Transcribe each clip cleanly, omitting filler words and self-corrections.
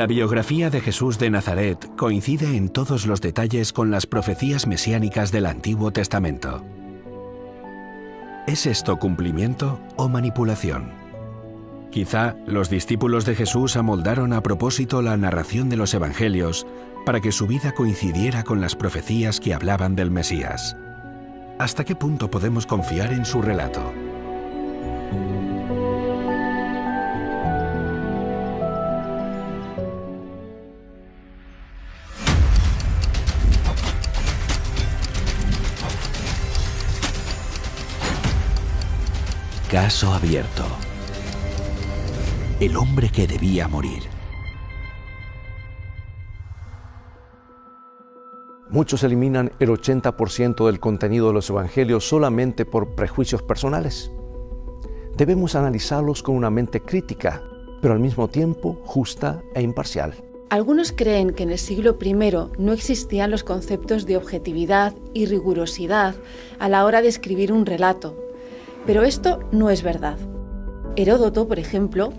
La biografía de Jesús de Nazaret coincide en todos los detalles con las profecías mesiánicas del Antiguo Testamento. ¿Es esto cumplimiento o manipulación? Quizá los discípulos de Jesús amoldaron a propósito la narración de los evangelios para que su vida coincidiera con las profecías que hablaban del Mesías. ¿Hasta qué punto podemos confiar en su relato? Caso abierto. El hombre que debía morir. Muchos eliminan el 80% del contenido de los evangelios solamente por prejuicios personales. Debemos analizarlos con una mente crítica, pero al mismo tiempo justa e imparcial. Algunos creen que en el siglo I no existían los conceptos de objetividad y rigurosidad a la hora de escribir un relato. Pero esto no es verdad. Heródoto, por ejemplo,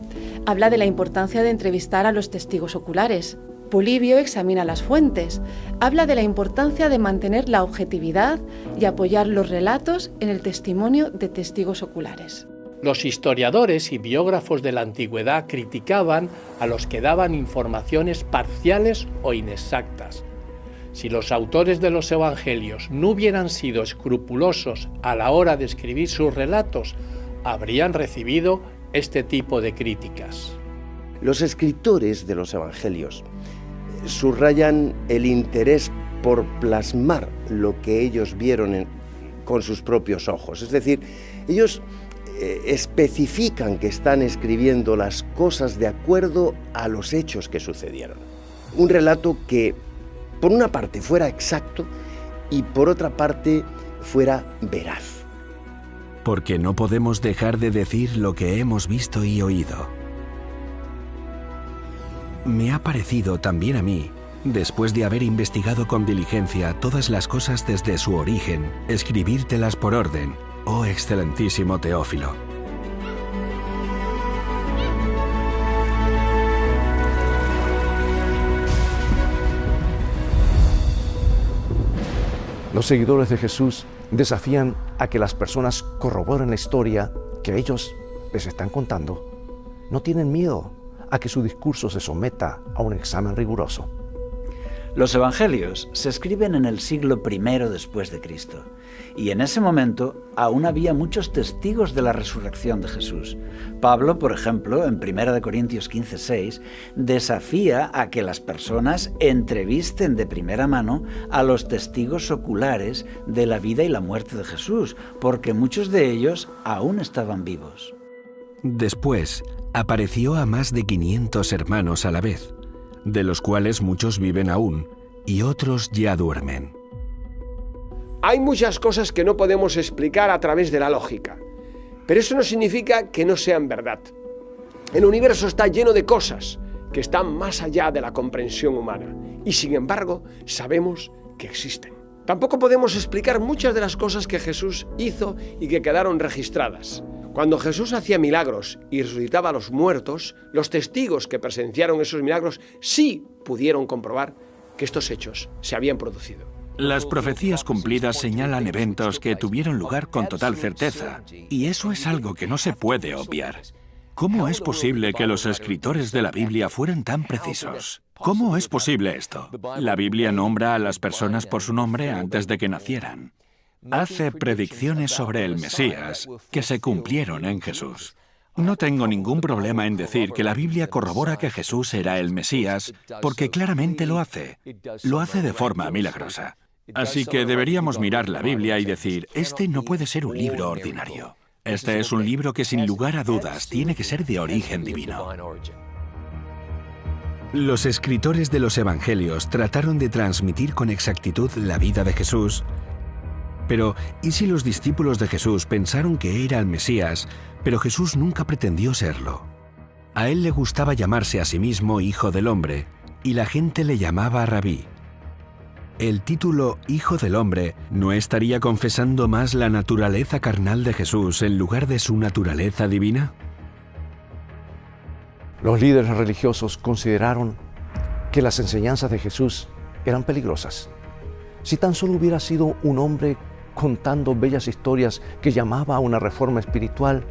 habla de la importancia de entrevistar a los testigos oculares. Polibio examina las fuentes, habla de la importancia de mantener la objetividad y apoyar los relatos en el testimonio de testigos oculares. Los historiadores y biógrafos de la antigüedad criticaban a los que daban informaciones parciales o inexactas. Si los autores de los evangelios no hubieran sido escrupulosos a la hora de escribir sus relatos, habrían recibido este tipo de críticas. Los escritores de los evangelios subrayan el interés por plasmar lo que ellos vieron con sus propios ojos. Es decir, ellos especifican que están escribiendo las cosas de acuerdo a los hechos que sucedieron. Un relato que, por una parte, fuera exacto y por otra parte, fuera veraz. Porque no podemos dejar de decir lo que hemos visto y oído. Me ha parecido también a mí, después de haber investigado con diligencia todas las cosas desde su origen, escribírtelas por orden, oh excelentísimo Teófilo. Los seguidores de Jesús desafían a que las personas corroboren la historia que ellos les están contando. No tienen miedo a que su discurso se someta a un examen riguroso. Los evangelios se escriben en el siglo I después de Cristo, y en ese momento aún había muchos testigos de la resurrección de Jesús. Pablo, por ejemplo, en 1 Corintios 15:6, desafía a que las personas entrevisten de primera mano a los testigos oculares de la vida y la muerte de Jesús, porque muchos de ellos aún estaban vivos. Después, apareció a más de 500 hermanos a la vez, de los cuales muchos viven aún y otros ya duermen. Hay muchas cosas que no podemos explicar a través de la lógica, pero eso no significa que no sean verdad. El universo está lleno de cosas que están más allá de la comprensión humana y, sin embargo, sabemos que existen. Tampoco podemos explicar muchas de las cosas que Jesús hizo y que quedaron registradas. Cuando Jesús hacía milagros y resucitaba a los muertos, los testigos que presenciaron esos milagros sí pudieron comprobar que estos hechos se habían producido. Las profecías cumplidas señalan eventos que tuvieron lugar con total certeza, y eso es algo que no se puede obviar. ¿Cómo es posible que los escritores de la Biblia fueran tan precisos? ¿Cómo es posible esto? La Biblia nombra a las personas por su nombre antes de que nacieran. Hace predicciones sobre el Mesías que se cumplieron en Jesús. No tengo ningún problema en decir que la Biblia corrobora que Jesús era el Mesías, porque claramente lo hace. Lo hace de forma milagrosa. Así que deberíamos mirar la Biblia y decir, este no puede ser un libro ordinario. Este es un libro que sin lugar a dudas tiene que ser de origen divino. Los escritores de los Evangelios trataron de transmitir con exactitud la vida de Jesús. Pero, ¿y si los discípulos de Jesús pensaron que era el Mesías, pero Jesús nunca pretendió serlo? A él le gustaba llamarse a sí mismo Hijo del Hombre, y la gente le llamaba Rabí. ¿El título Hijo del Hombre no estaría confesando más la naturaleza carnal de Jesús en lugar de su naturaleza divina? Los líderes religiosos consideraron que las enseñanzas de Jesús eran peligrosas. Si tan solo hubiera sido un hombre contando bellas historias que llamaba a una reforma espiritual,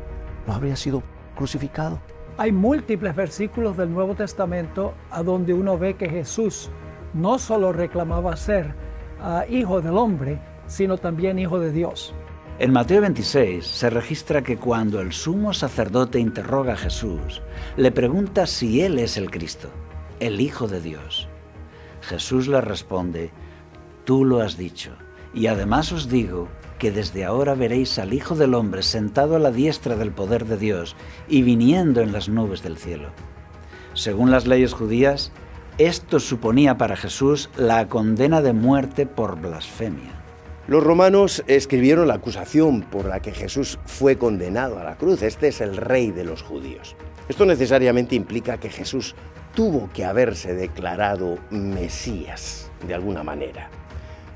¿no habría sido crucificado? Hay múltiples versículos del Nuevo Testamento a donde uno ve que Jesús no solo reclamaba ser hijo del hombre, sino también hijo de Dios. En Mateo 26 se registra que cuando el sumo sacerdote interroga a Jesús, le pregunta si él es el Cristo, el Hijo de Dios. Jesús le responde: tú lo has dicho, y además os digo que desde ahora veréis al Hijo del Hombre sentado a la diestra del poder de Dios y viniendo en las nubes del cielo. Según las leyes judías, esto suponía para Jesús la condena de muerte por blasfemia. Los romanos escribieron la acusación por la que Jesús fue condenado a la cruz. Este es el rey de los judíos. Esto necesariamente implica que Jesús tuvo que haberse declarado Mesías de alguna manera,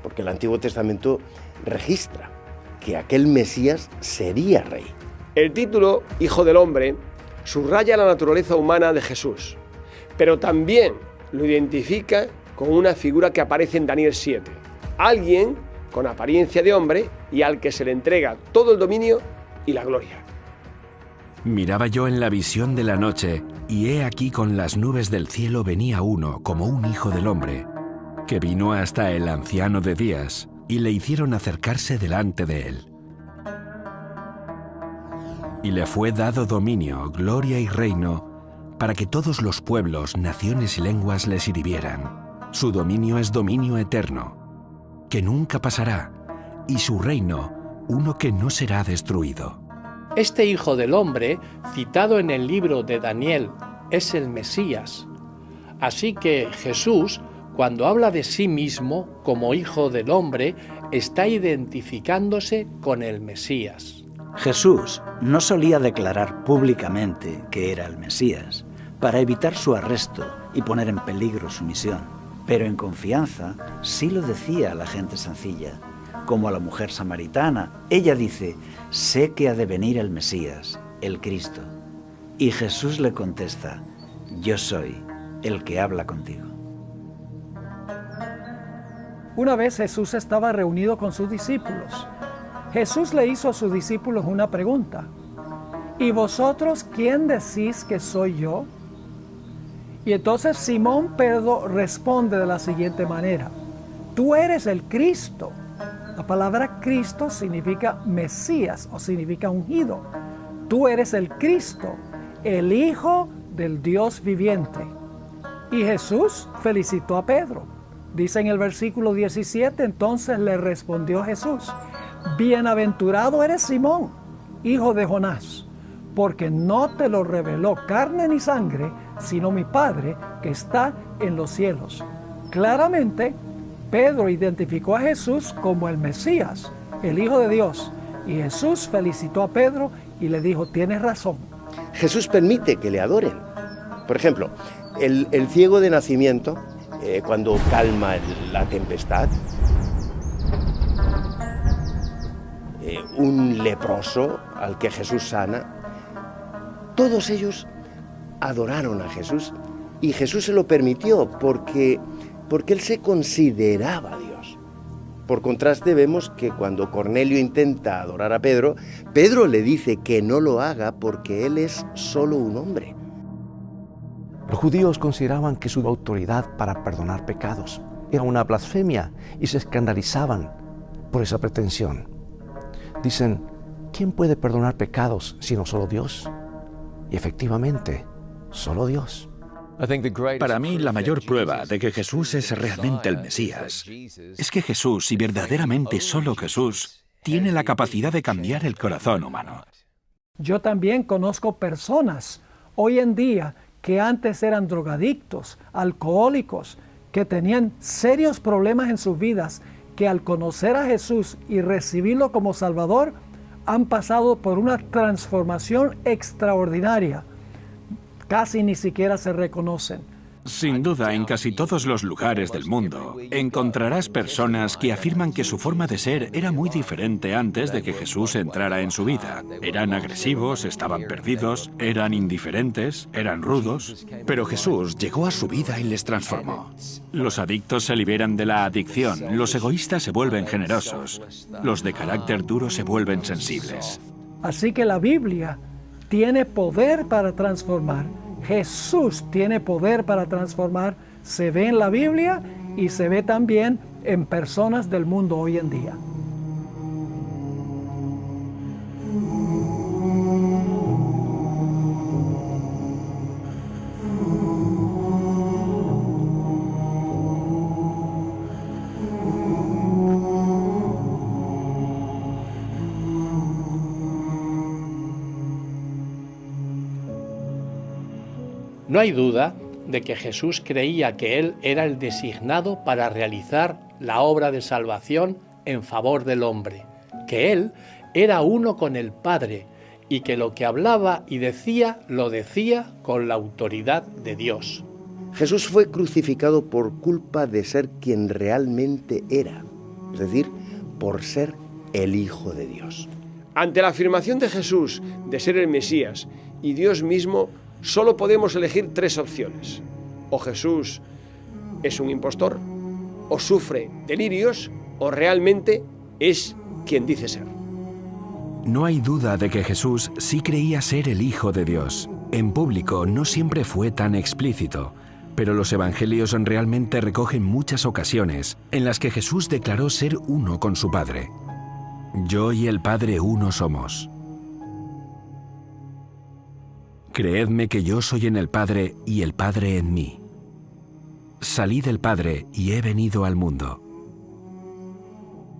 porque el Antiguo Testamento registra que aquel Mesías sería rey. El título Hijo del Hombre subraya la naturaleza humana de Jesús, pero también lo identifica con una figura que aparece en Daniel 7, alguien con apariencia de hombre y al que se le entrega todo el dominio y la gloria. Miraba yo en la visión de la noche, y he aquí con las nubes del cielo venía uno como un hijo del hombre, que vino hasta el anciano de días, y le hicieron acercarse delante de él. Y le fue dado dominio, gloria y reino, para que todos los pueblos, naciones y lenguas le sirvieran. Su dominio es dominio eterno, que nunca pasará, y su reino, uno que no será destruido. Este Hijo del Hombre, citado en el libro de Daniel, es el Mesías. Así que Jesús, cuando habla de sí mismo como Hijo del Hombre, está identificándose con el Mesías. Jesús no solía declarar públicamente que era el Mesías para evitar su arresto y poner en peligro su misión. Pero en confianza sí lo decía a la gente sencilla, como a la mujer samaritana. Ella dice: sé que ha de venir el Mesías, el Cristo. Y Jesús le contesta: yo soy el que habla contigo. Una vez Jesús estaba reunido con sus discípulos. Jesús le hizo a sus discípulos una pregunta: ¿y vosotros quién decís que soy yo? Y entonces Simón Pedro responde de la siguiente manera: tú eres el Cristo. La palabra Cristo significa Mesías o significa ungido. Tú eres el Cristo, el Hijo del Dios viviente. Y Jesús felicitó a Pedro. Dice en el versículo 17, entonces le respondió Jesús: bienaventurado eres Simón, hijo de Jonás, porque no te lo reveló carne ni sangre, sino mi Padre que está en los cielos. Claramente, Pedro identificó a Jesús como el Mesías, el Hijo de Dios, y Jesús felicitó a Pedro y le dijo: tienes razón. Jesús permite que le adoren. Por ejemplo, el ciego de nacimiento, cuando calma la tempestad, un leproso al que Jesús sana, todos ellos adoraron a Jesús y Jesús se lo permitió porque él se consideraba Dios. Por contraste, vemos que cuando Cornelio intenta adorar a Pedro, Pedro le dice que no lo haga porque él es solo un hombre. Los judíos consideraban que su autoridad para perdonar pecados era una blasfemia y se escandalizaban por esa pretensión. Dicen: ¿quién puede perdonar pecados sino solo Dios? Y efectivamente, solo Dios. Para mí, la mayor prueba de que Jesús es realmente el Mesías es que Jesús, y verdaderamente solo Jesús, tiene la capacidad de cambiar el corazón humano. Yo también conozco personas hoy en día que antes eran drogadictos, alcohólicos, que tenían serios problemas en sus vidas, que al conocer a Jesús y recibirlo como Salvador, han pasado por una transformación extraordinaria. Casi ni siquiera se reconocen. Sin duda, en casi todos los lugares del mundo encontrarás personas que afirman que su forma de ser era muy diferente antes de que Jesús entrara en su vida. Eran agresivos, estaban perdidos, eran indiferentes, eran rudos, pero Jesús llegó a su vida y les transformó. Los adictos se liberan de la adicción, los egoístas se vuelven generosos, los de carácter duro se vuelven sensibles. Así que la Biblia tiene poder para transformar. Jesús tiene poder para transformar. Se ve en la Biblia y se ve también en personas del mundo hoy en día. No hay duda de que Jesús creía que Él era el designado para realizar la obra de salvación en favor del hombre, que Él era uno con el Padre y que lo que hablaba y decía, lo decía con la autoridad de Dios. Jesús fue crucificado por culpa de ser quien realmente era, es decir, por ser el Hijo de Dios. Ante la afirmación de Jesús de ser el Mesías y Dios mismo, solo podemos elegir tres opciones. O Jesús es un impostor, o sufre delirios, o realmente es quien dice ser. No hay duda de que Jesús sí creía ser el Hijo de Dios. En público no siempre fue tan explícito, pero los evangelios realmente recogen muchas ocasiones en las que Jesús declaró ser uno con su Padre. Yo y el Padre uno somos. Creedme que yo soy en el Padre y el Padre en mí. Salí del Padre y he venido al mundo.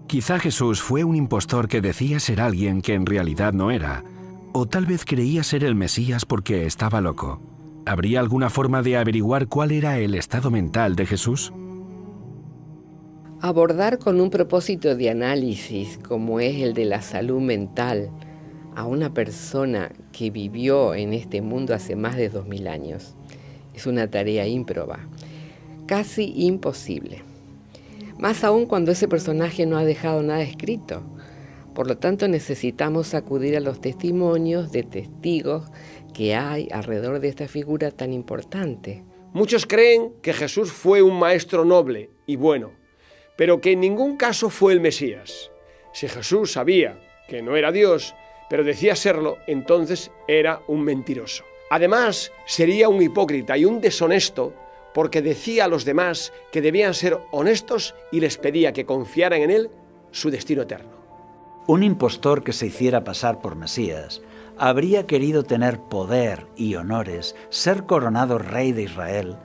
Quizá Jesús fue un impostor que decía ser alguien que en realidad no era, o tal vez creía ser el Mesías porque estaba loco. ¿Habría alguna forma de averiguar cuál era el estado mental de Jesús? Abordar con un propósito de análisis como es el de la salud mental a una persona que vivió en este mundo hace más de 2000 años es una tarea ímproba, casi imposible. Más aún cuando ese personaje no ha dejado nada escrito. Por lo tanto, necesitamos acudir a los testimonios de testigos que hay alrededor de esta figura tan importante. Muchos creen que Jesús fue un maestro noble y bueno, pero que en ningún caso fue el Mesías. Si Jesús sabía que no era Dios, pero decía serlo, entonces era un mentiroso. Además, sería un hipócrita y un deshonesto porque decía a los demás que debían ser honestos y les pedía que confiaran en él su destino eterno. Un impostor que se hiciera pasar por Mesías habría querido tener poder y honores, ser coronado rey de Israel,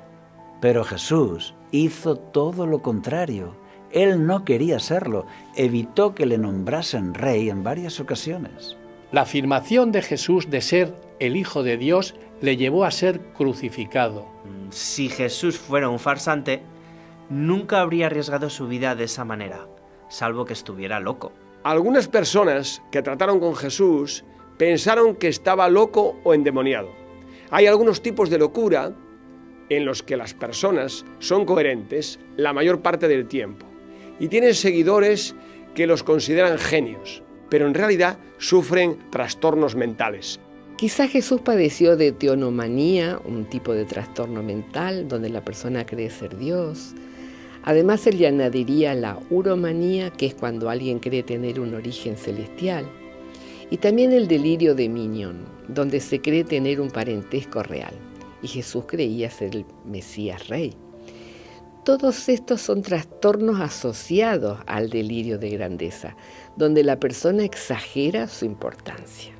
pero Jesús hizo todo lo contrario. Él no quería serlo, evitó que le nombrasen rey en varias ocasiones. La afirmación de Jesús de ser el Hijo de Dios le llevó a ser crucificado. Si Jesús fuera un farsante, nunca habría arriesgado su vida de esa manera, salvo que estuviera loco. Algunas personas que trataron con Jesús pensaron que estaba loco o endemoniado. Hay algunos tipos de locura en los que las personas son coherentes la mayor parte del tiempo y tienen seguidores que los consideran genios, pero en realidad sufren trastornos mentales. Quizá Jesús padeció de teonomanía, un tipo de trastorno mental donde la persona cree ser Dios. Además, se le añadiría la uromanía, que es cuando alguien cree tener un origen celestial. Y también el delirio de Minion, donde se cree tener un parentesco real. Y Jesús creía ser el Mesías Rey. Todos estos son trastornos asociados al delirio de grandeza, donde la persona exagera su importancia.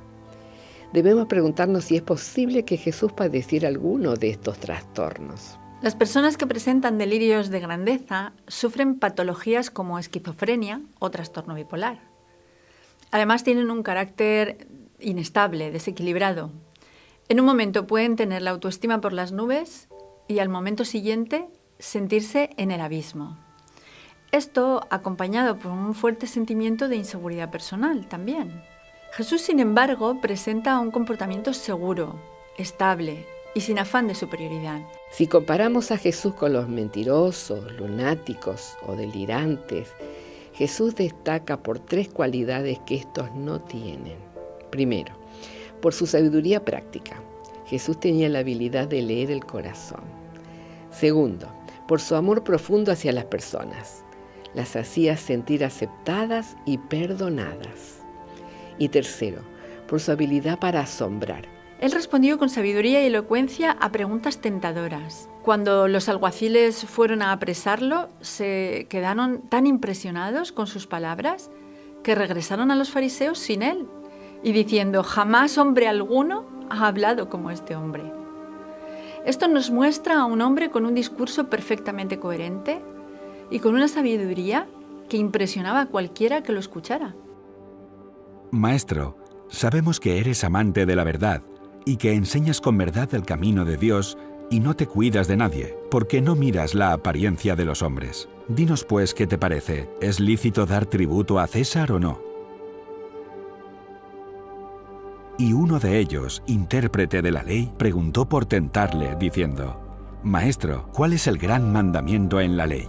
Debemos preguntarnos si es posible que Jesús padeciera alguno de estos trastornos. Las personas que presentan delirios de grandeza sufren patologías como esquizofrenia o trastorno bipolar. Además, tienen un carácter inestable, desequilibrado. En un momento pueden tener la autoestima por las nubes y al momento siguiente sentirse en el abismo. Esto acompañado por un fuerte sentimiento de inseguridad personal también. Jesús, sin embargo, presenta un comportamiento seguro, estable, y sin afán de superioridad. Si comparamos a Jesús con los mentirosos, lunáticos o delirantes, Jesús destaca por 3 cualidades que estos no tienen. Primero, por su sabiduría práctica. Jesús tenía la habilidad de leer el corazón. Segundo, por su amor profundo hacia las personas. Las hacía sentir aceptadas y perdonadas. Y tercero, por su habilidad para asombrar. Él respondió con sabiduría y elocuencia a preguntas tentadoras. Cuando los alguaciles fueron a apresarlo, se quedaron tan impresionados con sus palabras que regresaron a los fariseos sin él y diciendo: jamás hombre alguno ha hablado como este hombre. Esto nos muestra a un hombre con un discurso perfectamente coherente y con una sabiduría que impresionaba a cualquiera que lo escuchara. Maestro, sabemos que eres amante de la verdad y que enseñas con verdad el camino de Dios y no te cuidas de nadie, porque no miras la apariencia de los hombres. Dinos pues qué te parece, ¿es lícito dar tributo a César o no? Y uno de ellos, intérprete de la ley, preguntó por tentarle, diciendo: Maestro, ¿cuál es el gran mandamiento en la ley?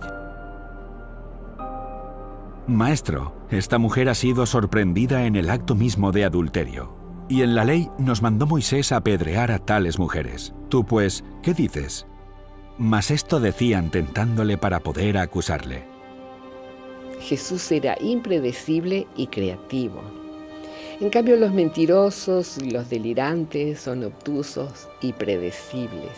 Maestro, esta mujer ha sido sorprendida en el acto mismo de adulterio, y en la ley nos mandó Moisés apedrear a tales mujeres. Tú pues, ¿qué dices? Mas esto decían tentándole para poder acusarle. Jesús era impredecible y creativo. En cambio, los mentirosos y los delirantes son obtusos y predecibles.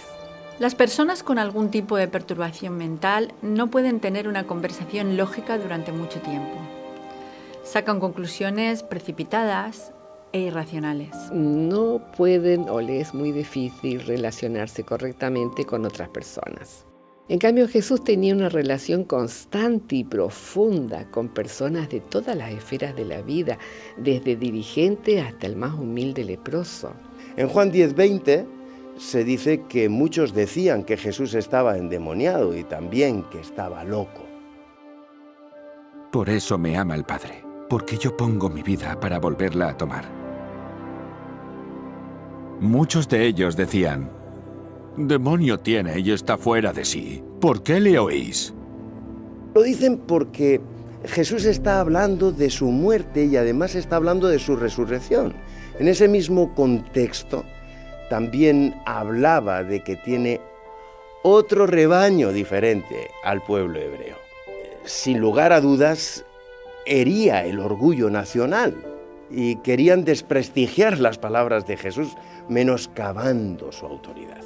Las personas con algún tipo de perturbación mental no pueden tener una conversación lógica durante mucho tiempo. Sacan conclusiones precipitadas e irracionales. No pueden o les es muy difícil relacionarse correctamente con otras personas. En cambio, Jesús tenía una relación constante y profunda con personas de todas las esferas de la vida, desde dirigente hasta el más humilde leproso. En Juan 10:20 se dice que muchos decían que Jesús estaba endemoniado y también que estaba loco. Por eso me ama el Padre, porque yo pongo mi vida para volverla a tomar. Muchos de ellos decían: demonio tiene y está fuera de sí. ¿Por qué le oís? Lo dicen porque Jesús está hablando de su muerte y además está hablando de su resurrección. En ese mismo contexto también hablaba de que tiene otro rebaño diferente al pueblo hebreo. Sin lugar a dudas, hería el orgullo nacional y querían desprestigiar las palabras de Jesús, menoscabando su autoridad.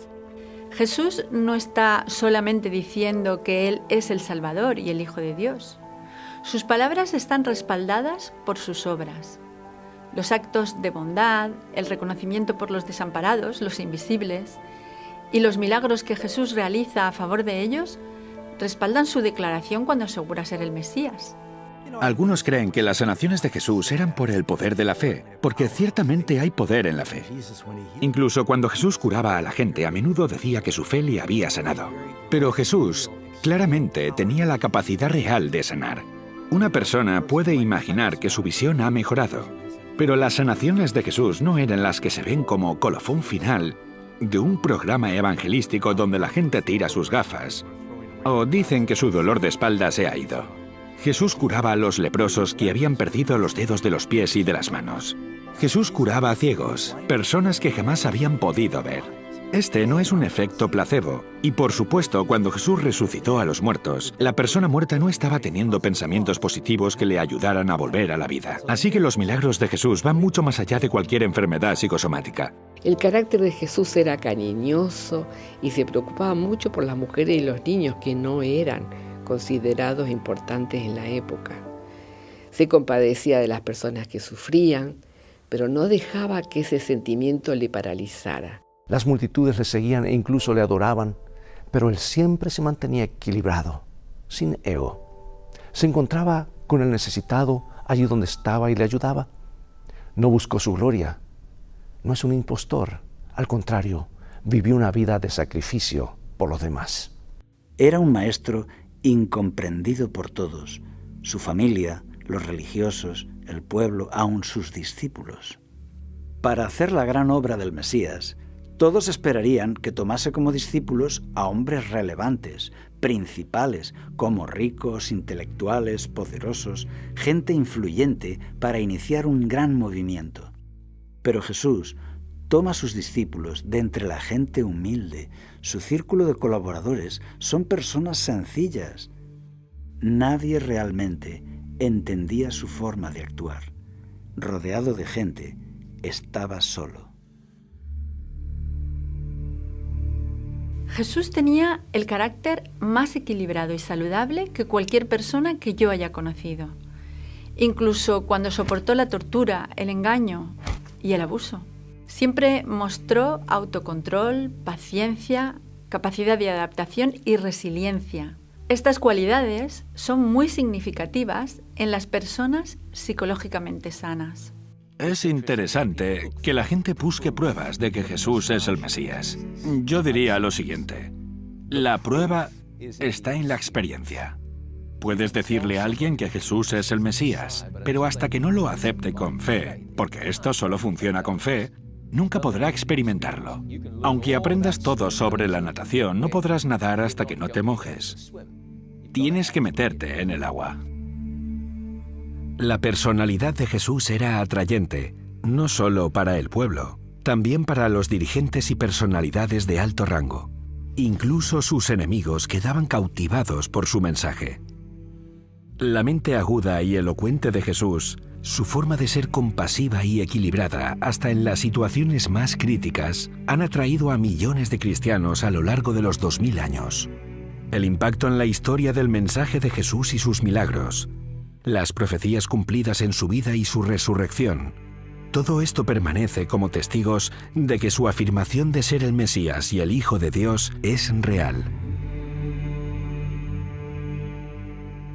Jesús no está solamente diciendo que Él es el Salvador y el Hijo de Dios. Sus palabras están respaldadas por sus obras. Los actos de bondad, el reconocimiento por los desamparados, los invisibles, y los milagros que Jesús realiza a favor de ellos, respaldan su declaración cuando asegura ser el Mesías. Algunos creen que las sanaciones de Jesús eran por el poder de la fe, porque ciertamente hay poder en la fe. Incluso cuando Jesús curaba a la gente, a menudo decía que su fe le había sanado. Pero Jesús claramente tenía la capacidad real de sanar. Una persona puede imaginar que su visión ha mejorado, pero las sanaciones de Jesús no eran las que se ven como colofón final de un programa evangelístico donde la gente tira sus gafas o dicen que su dolor de espalda se ha ido. Jesús curaba a los leprosos que habían perdido los dedos de los pies y de las manos. Jesús curaba a ciegos, personas que jamás habían podido ver. Este no es un efecto placebo. Y por supuesto, cuando Jesús resucitó a los muertos, la persona muerta no estaba teniendo pensamientos positivos que le ayudaran a volver a la vida. Así que los milagros de Jesús van mucho más allá de cualquier enfermedad psicosomática. El carácter de Jesús era cariñoso y se preocupaba mucho por las mujeres y los niños que no eran considerados importantes en la época. Se compadecía de las personas que sufrían, pero no dejaba que ese sentimiento le paralizara. Las multitudes le seguían e incluso le adoraban, pero él siempre se mantenía equilibrado, sin ego. Se encontraba con el necesitado allí donde estaba y le ayudaba. No buscó su gloria. No es un impostor. Al contrario, vivió una vida de sacrificio por los demás. Era un maestro incomprendido por todos, su familia, los religiosos, el pueblo, aun sus discípulos. Para hacer la gran obra del Mesías, Todos esperarían que tomase como discípulos a hombres relevantes, principales, como ricos, intelectuales, poderosos, gente influyente para iniciar un gran movimiento. Pero Jesús toma a sus discípulos de entre la gente humilde. Su círculo de colaboradores son personas sencillas. Nadie realmente entendía su forma de actuar. Rodeado de gente, estaba solo. Jesús tenía el carácter más equilibrado y saludable que cualquier persona que yo haya conocido, incluso cuando soportó la tortura, el engaño y el abuso. Siempre mostró autocontrol, paciencia, capacidad de adaptación y resiliencia. Estas cualidades son muy significativas en las personas psicológicamente sanas. Es interesante que la gente busque pruebas de que Jesús es el Mesías. Yo diría lo siguiente: la prueba está en la experiencia. Puedes decirle a alguien que Jesús es el Mesías, pero hasta que no lo acepte con fe, porque esto solo funciona con fe, nunca podrá experimentarlo. Aunque aprendas todo sobre la natación, no podrás nadar hasta que no te mojes. Tienes que meterte en el agua. La personalidad de Jesús era atrayente, no solo para el pueblo, también para los dirigentes y personalidades de alto rango. Incluso sus enemigos quedaban cautivados por su mensaje. La mente aguda y elocuente de Jesús, su forma de ser compasiva y equilibrada hasta en las situaciones más críticas, han atraído a millones de cristianos a lo largo de los 2000 años. El impacto en la historia del mensaje de Jesús y sus milagros, las profecías cumplidas en su vida y su resurrección, todo esto permanece como testigos de que su afirmación de ser el Mesías y el Hijo de Dios es real.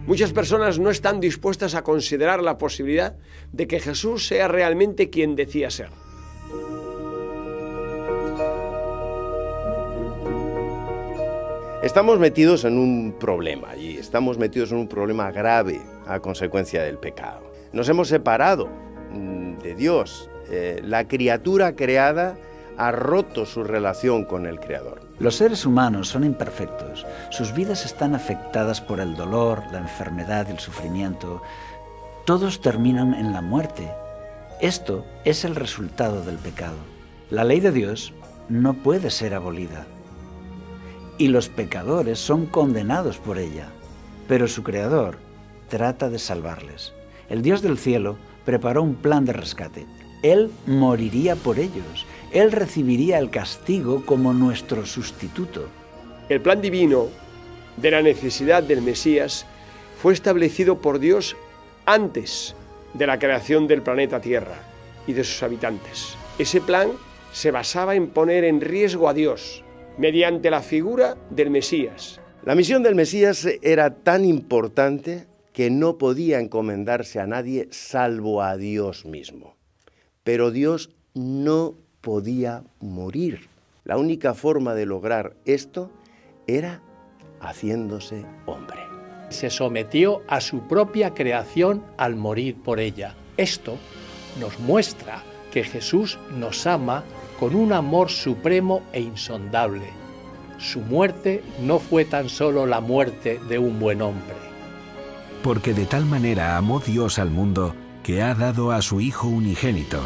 Muchas personas no están dispuestas a considerar la posibilidad de que Jesús sea realmente quien decía ser. Estamos metidos en un problema y estamos metidos en un problema grave a consecuencia del pecado. Nos hemos separado de Dios. La criatura creada ha roto su relación con el Creador. Los seres humanos son imperfectos. Sus vidas están afectadas por el dolor, la enfermedad y el sufrimiento. Todos terminan en la muerte. Esto es el resultado del pecado. La ley de Dios no puede ser abolida. Y los pecadores son condenados por ella. Pero su Creador trata de salvarles. El Dios del cielo preparó un plan de rescate. Él moriría por ellos. Él recibiría el castigo como nuestro sustituto. El plan divino de la necesidad del Mesías fue establecido por Dios antes de la creación del planeta Tierra y de sus habitantes. Ese plan se basaba en poner en riesgo a Dios mediante la figura del Mesías. La misión del Mesías era tan importante que no podía encomendarse a nadie salvo a Dios mismo. Pero Dios no podía morir. La única forma de lograr esto era haciéndose hombre. Se sometió a su propia creación al morir por ella. Esto nos muestra que Jesús nos ama con un amor supremo e insondable. Su muerte no fue tan solo la muerte de un buen hombre. Porque de tal manera amó Dios al mundo que ha dado a su Hijo unigénito,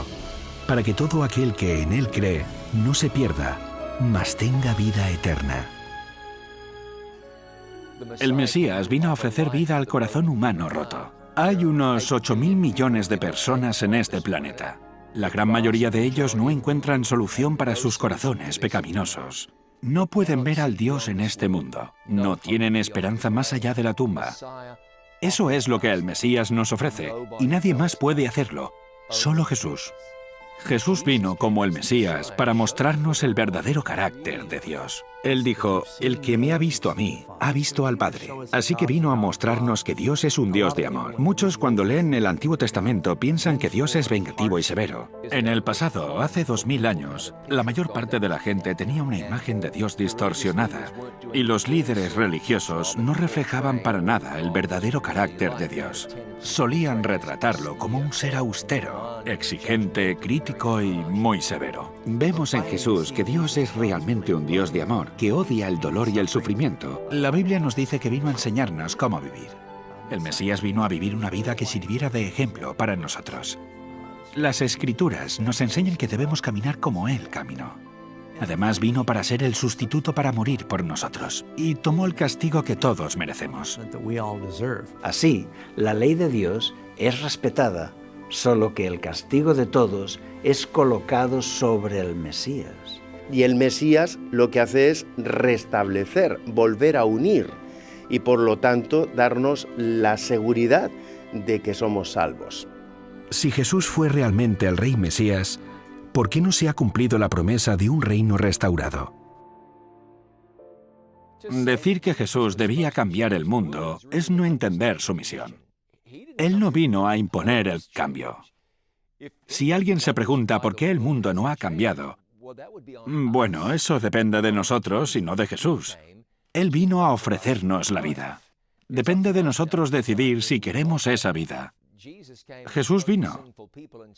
para que todo aquel que en Él cree no se pierda, mas tenga vida eterna. El Mesías vino a ofrecer vida al corazón humano roto. Hay unos 8.000 millones de personas en este planeta. La gran mayoría de ellos no encuentran solución para sus corazones pecaminosos. No pueden ver al Dios en este mundo. No tienen esperanza más allá de la tumba. Eso es lo que el Mesías nos ofrece, y nadie más puede hacerlo, solo Jesús. Jesús vino como el Mesías para mostrarnos el verdadero carácter de Dios. Él dijo, el que me ha visto a mí, ha visto al Padre. Así que vino a mostrarnos que Dios es un Dios de amor. Muchos cuando leen el Antiguo Testamento piensan que Dios es vengativo y severo. En el pasado, hace 2000 años, la mayor parte de la gente tenía una imagen de Dios distorsionada y los líderes religiosos no reflejaban para nada el verdadero carácter de Dios. Solían retratarlo como un ser austero, exigente, crítico y muy severo. Vemos en Jesús que Dios es realmente un Dios de amor, que odia el dolor y el sufrimiento. La Biblia nos dice que vino a enseñarnos cómo vivir. El Mesías vino a vivir una vida que sirviera de ejemplo para nosotros. Las Escrituras nos enseñan que debemos caminar como Él caminó. Además, vino para ser el sustituto para morir por nosotros, y tomó el castigo que todos merecemos. Así, la ley de Dios es respetada, solo que el castigo de todos es colocado sobre el Mesías. Y el Mesías lo que hace es restablecer, volver a unir, y por lo tanto darnos la seguridad de que somos salvos. Si Jesús fue realmente el Rey Mesías, ¿por qué no se ha cumplido la promesa de un reino restaurado? Decir que Jesús debía cambiar el mundo es no entender su misión. Él no vino a imponer el cambio. Si alguien se pregunta por qué el mundo no ha cambiado, bueno, eso depende de nosotros y no de Jesús. Él vino a ofrecernos la vida. Depende de nosotros decidir si queremos esa vida. Jesús vino.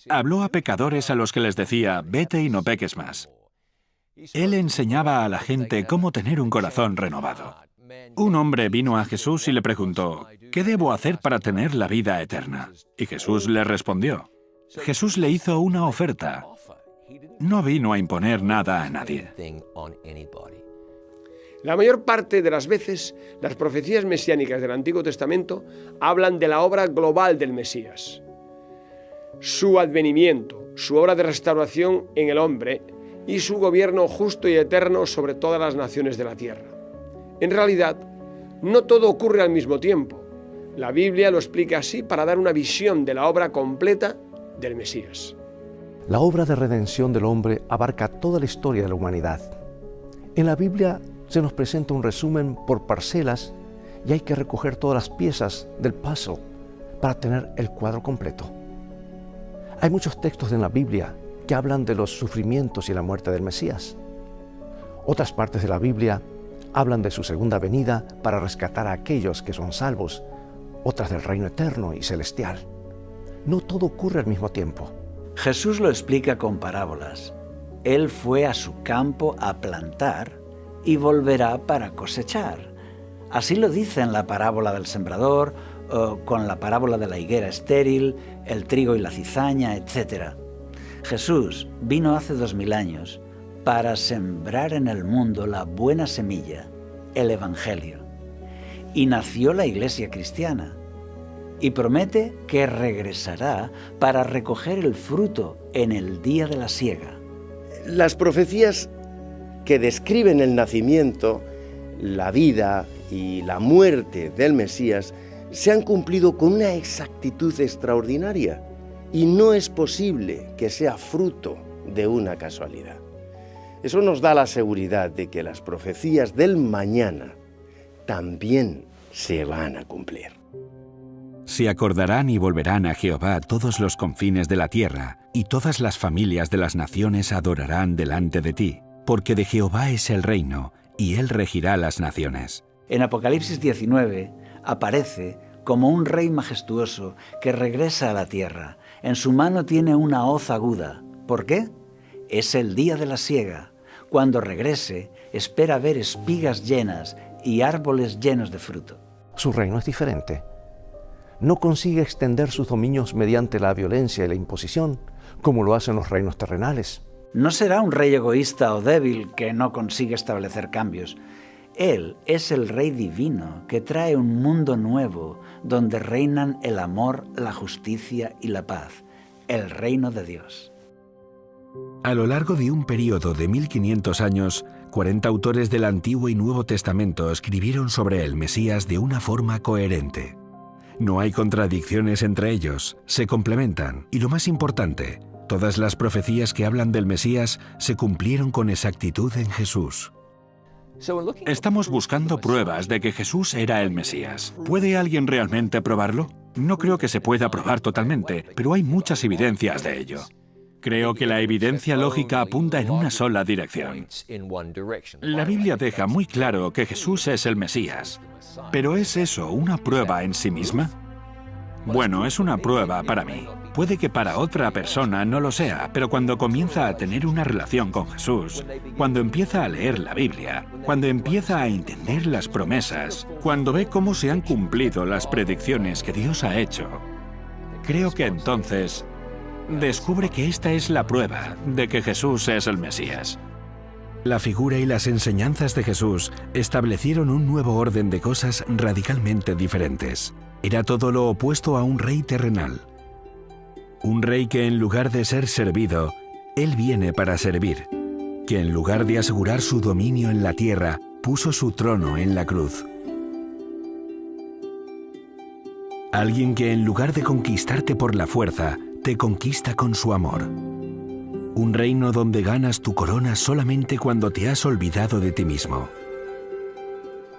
Habló a pecadores a los que les decía, vete y no peques más. Él enseñaba a la gente cómo tener un corazón renovado. Un hombre vino a Jesús y le preguntó, ¿qué debo hacer para tener la vida eterna? Y Jesús le respondió. Jesús le hizo una oferta. No vino a imponer nada a nadie. La mayor parte de las veces, las profecías mesiánicas del Antiguo Testamento hablan de la obra global del Mesías, su advenimiento, su obra de restauración en el hombre y su gobierno justo y eterno sobre todas las naciones de la tierra. En realidad, no todo ocurre al mismo tiempo. La Biblia lo explica así para dar una visión de la obra completa del Mesías. La obra de redención del hombre abarca toda la historia de la humanidad. En la Biblia se nos presenta un resumen por parcelas y hay que recoger todas las piezas del puzzle para tener el cuadro completo. Hay muchos textos en la Biblia que hablan de los sufrimientos y la muerte del Mesías. Otras partes de la Biblia hablan de su segunda venida para rescatar a aquellos que son salvos, otras del reino eterno y celestial. No todo ocurre al mismo tiempo. Jesús lo explica con parábolas. Él fue a su campo a plantar y volverá para cosechar. Así lo dice en la parábola del sembrador, o con la parábola de la higuera estéril, el trigo y la cizaña, etc. Jesús vino hace 2000 años para sembrar en el mundo la buena semilla, el Evangelio. Y nació la Iglesia cristiana. Y promete que regresará para recoger el fruto en el día de la siega. Las profecías que describen el nacimiento, la vida y la muerte del Mesías se han cumplido con una exactitud extraordinaria y no es posible que sea fruto de una casualidad. Eso nos da la seguridad de que las profecías del mañana también se van a cumplir. Se acordarán y volverán a Jehová todos los confines de la tierra, y todas las familias de las naciones adorarán delante de ti, porque de Jehová es el reino, y él regirá las naciones. En Apocalipsis 19 aparece como un rey majestuoso que regresa a la tierra. En su mano tiene una hoz aguda. ¿Por qué? Es el día de la siega. Cuando regrese, espera ver espigas llenas y árboles llenos de fruto. Su reino es diferente. No consigue extender sus dominios mediante la violencia y la imposición, como lo hacen los reinos terrenales. No será un rey egoísta o débil que no consigue establecer cambios. Él es el Rey divino que trae un mundo nuevo donde reinan el amor, la justicia y la paz, el reino de Dios. A lo largo de un periodo de 1500 años, 40 autores del Antiguo y Nuevo Testamento escribieron sobre el Mesías de una forma coherente. No hay contradicciones entre ellos, se complementan y lo más importante, todas las profecías que hablan del Mesías se cumplieron con exactitud en Jesús. Estamos buscando pruebas de que Jesús era el Mesías. ¿Puede alguien realmente probarlo? No creo que se pueda probar totalmente, pero hay muchas evidencias de ello. Creo que la evidencia lógica apunta en una sola dirección. La Biblia deja muy claro que Jesús es el Mesías. ¿Pero es eso una prueba en sí misma? Bueno, es una prueba para mí. Puede que para otra persona no lo sea, pero cuando comienza a tener una relación con Jesús, cuando empieza a leer la Biblia, cuando empieza a entender las promesas, cuando ve cómo se han cumplido las predicciones que Dios ha hecho, creo que entonces descubre que esta es la prueba de que Jesús es el Mesías. La figura y las enseñanzas de Jesús establecieron un nuevo orden de cosas radicalmente diferentes. Era todo lo opuesto a un rey terrenal. Un rey que en lugar de ser servido, él viene para servir. Que en lugar de asegurar su dominio en la tierra, puso su trono en la cruz. Alguien que en lugar de conquistarte por la fuerza, te conquista con su amor. Un reino donde ganas tu corona solamente cuando te has olvidado de ti mismo.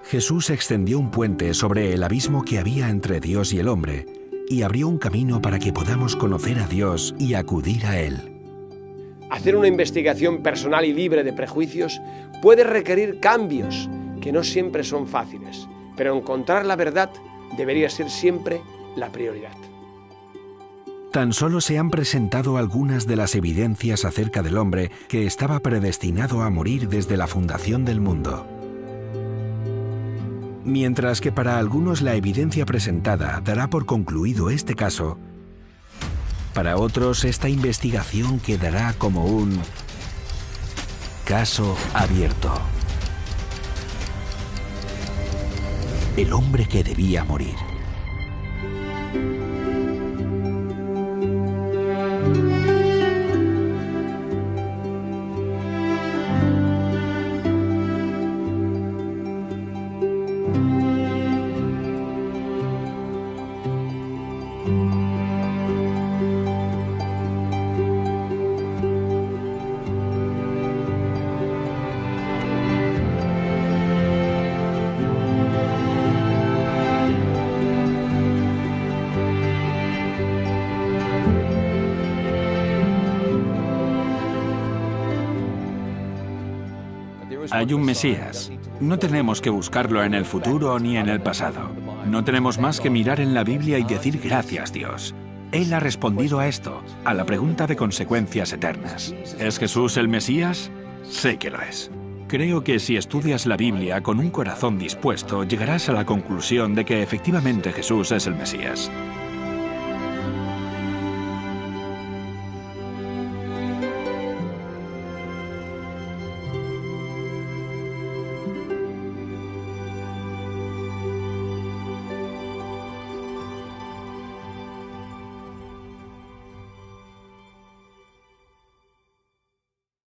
Jesús extendió un puente sobre el abismo que había entre Dios y el hombre, y abrió un camino para que podamos conocer a Dios y acudir a Él. Hacer una investigación personal y libre de prejuicios puede requerir cambios que no siempre son fáciles, pero encontrar la verdad debería ser siempre la prioridad. Tan solo se han presentado algunas de las evidencias acerca del hombre que estaba predestinado a morir desde la fundación del mundo. Mientras que para algunos la evidencia presentada dará por concluido este caso, para otros esta investigación quedará como un caso abierto. El hombre que debía morir. Hay un Mesías. No tenemos que buscarlo en el futuro ni en el pasado. No tenemos más que mirar en la Biblia y decir gracias, Dios. Él ha respondido a esto, a la pregunta de consecuencias eternas. ¿Es Jesús el Mesías? Sé que lo es. Creo que si estudias la Biblia con un corazón dispuesto, llegarás a la conclusión de que efectivamente Jesús es el Mesías.